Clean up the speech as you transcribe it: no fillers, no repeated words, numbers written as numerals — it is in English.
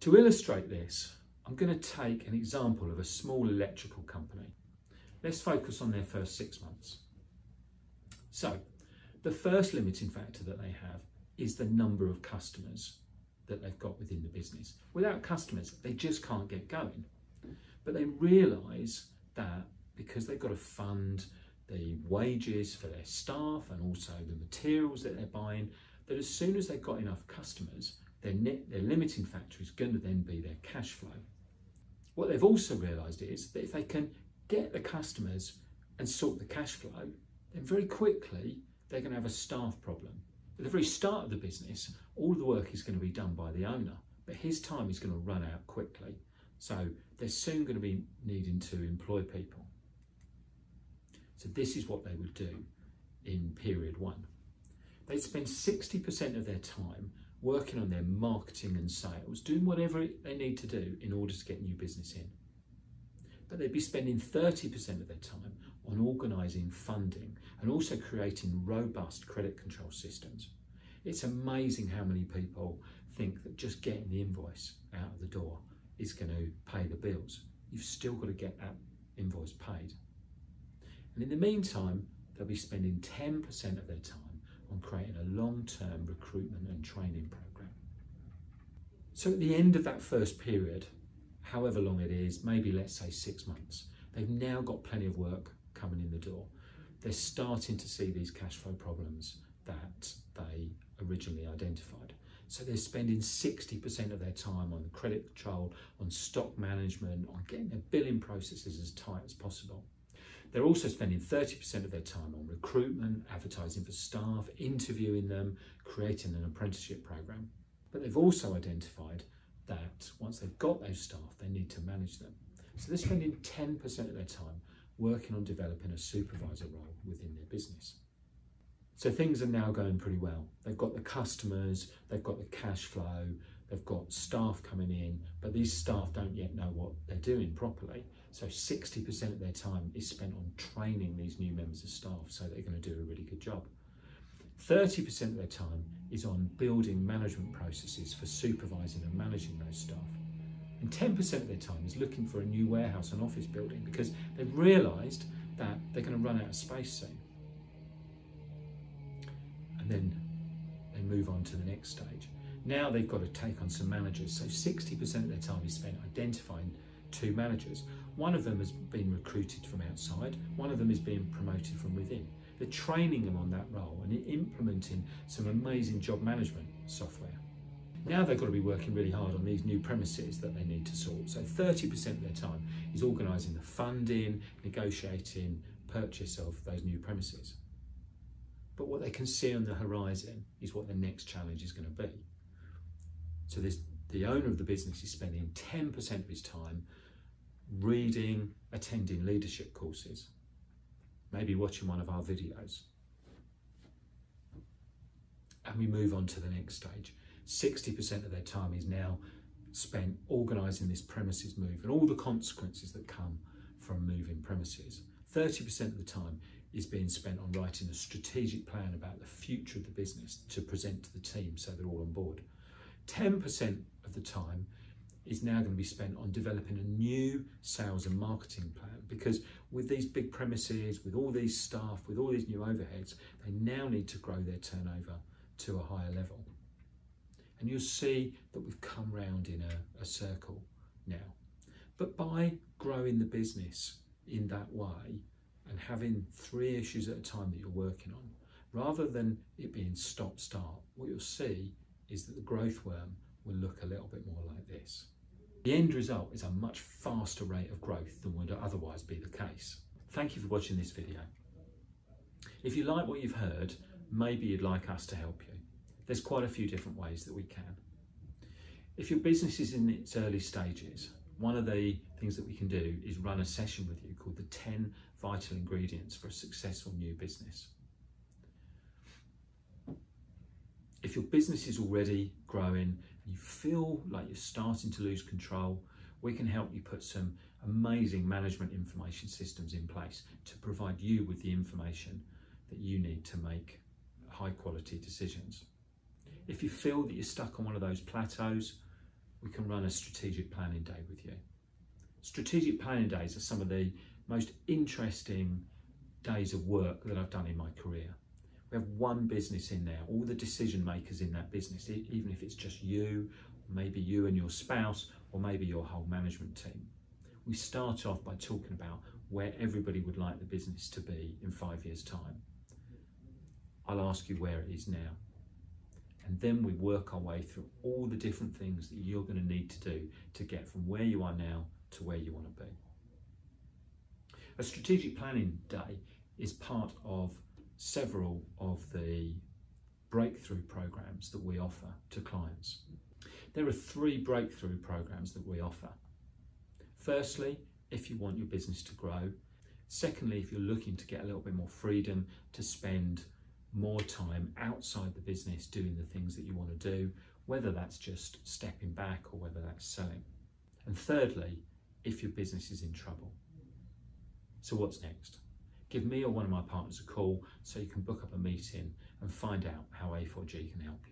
To illustrate this, I'm going to take an example of a small electrical company. Let's focus on their first 6 months. So, the first limiting factor that they have is the number of customers that they've got within the business. Without customers, they just can't get going. But they realise that because they've got to fund the wages for their staff and also the materials that they're buying, that as soon as they've got enough customers, their limiting factor is going to then be their cash flow. What they've also realised is that if they can get the customers and sort the cash flow, then very quickly they're going to have a staff problem. At the very start of the business, all of the work is going to be done by the owner, but his time is going to run out quickly. So they're soon going to be needing to employ people. So this is what they would do in period 1. They'd spend 60% of their time working on their marketing and sales, doing whatever they need to do in order to get new business in. But they'd be spending 30% of their time on organising funding and also creating robust credit control systems. It's amazing how many people think that just getting the invoice out of the door is going to pay the bills. You've still got to get that invoice paid. And in the meantime, they'll be spending 10% of their time on creating a long-term recruitment and training program. So at the end of that first period, however long it is, maybe let's say 6 months, they've now got plenty of work coming in the door. They're starting to see these cash flow problems that they originally identified. So they're spending 60% of their time on credit control, on stock management, on getting their billing processes as tight as possible. They're also spending 30% of their time on recruitment, advertising for staff, interviewing them, creating an apprenticeship program. But they've also identified that once they've got those staff, they need to manage them. So they're spending 10% of their time working on developing a supervisor role within their business. So things are now going pretty well. They've got the customers, they've got the cash flow, they've got staff coming in, but these staff don't yet know what they're doing properly. So 60% of their time is spent on training these new members of staff so they're going to do a really good job. 30% of their time is on building management processes for supervising and managing those staff. And 10% of their time is looking for a new warehouse and office building because they've realised that they're going to run out of space soon. And then they move on to the next stage. Now they've got to take on some managers. So 60% of their time is spent identifying 2 managers. One of them has been recruited from outside, one of them is being promoted from within. They're training them on that role and implementing some amazing job management software. Now they've got to be working really hard on these new premises that they need to sort. So 30% of their time is organising the funding, negotiating purchase of those new premises. But what they can see on the horizon is what the next challenge is going to be. So the owner of the business is spending 10% of his time reading, attending leadership courses, maybe watching one of our videos. And we move on to the next stage. 60% of their time is now spent organising this premises move and all the consequences that come from moving premises. 30% of the time is being spent on writing a strategic plan about the future of the business to present to the team so they're all on board. 10% of the time is now going to be spent on developing a new sales and marketing plan, because with these big premises, with all these staff, with all these new overheads, they now need to grow their turnover to a higher level. And you'll see that we've come round in a circle now. But by growing the business in that way and having 3 issues at a time that you're working on, rather than it being stop-start, what you'll see is that the growth worm will look a little bit more like this. The end result is a much faster rate of growth than would otherwise be the case. Thank you for watching this video. If you like what you've heard, maybe you'd like us to help you. There's quite a few different ways that we can. If your business is in its early stages, one of the things that we can do is run a session with you called the 10 Vital Ingredients for a Successful New Business. If your business is already growing and you feel like you're starting to lose control, we can help you put some amazing management information systems in place to provide you with the information that you need to make high quality decisions. If you feel that you're stuck on one of those plateaus, we can run a strategic planning day with you. Strategic planning days are some of the most interesting days of work that I've done in my career. We have one business in there, all the decision makers in that business, even if it's just you, maybe you and your spouse, or maybe your whole management team. We start off by talking about where everybody would like the business to be in 5 years' time. I'll ask you where it is now. And then we work our way through all the different things that you're going to need to do to get from where you are now to where you want to be. A strategic planning day is part of several of the breakthrough programs that we offer to clients. There are 3 breakthrough programs that we offer. Firstly, if you want your business to grow. Secondly, if you're looking to get a little bit more freedom to spend more time outside the business doing the things that you want to do, whether that's just stepping back or whether that's selling. And thirdly, if your business is in trouble. So what's next? Give me or one of my partners a call so you can book up a meeting and find out how A4G can help you.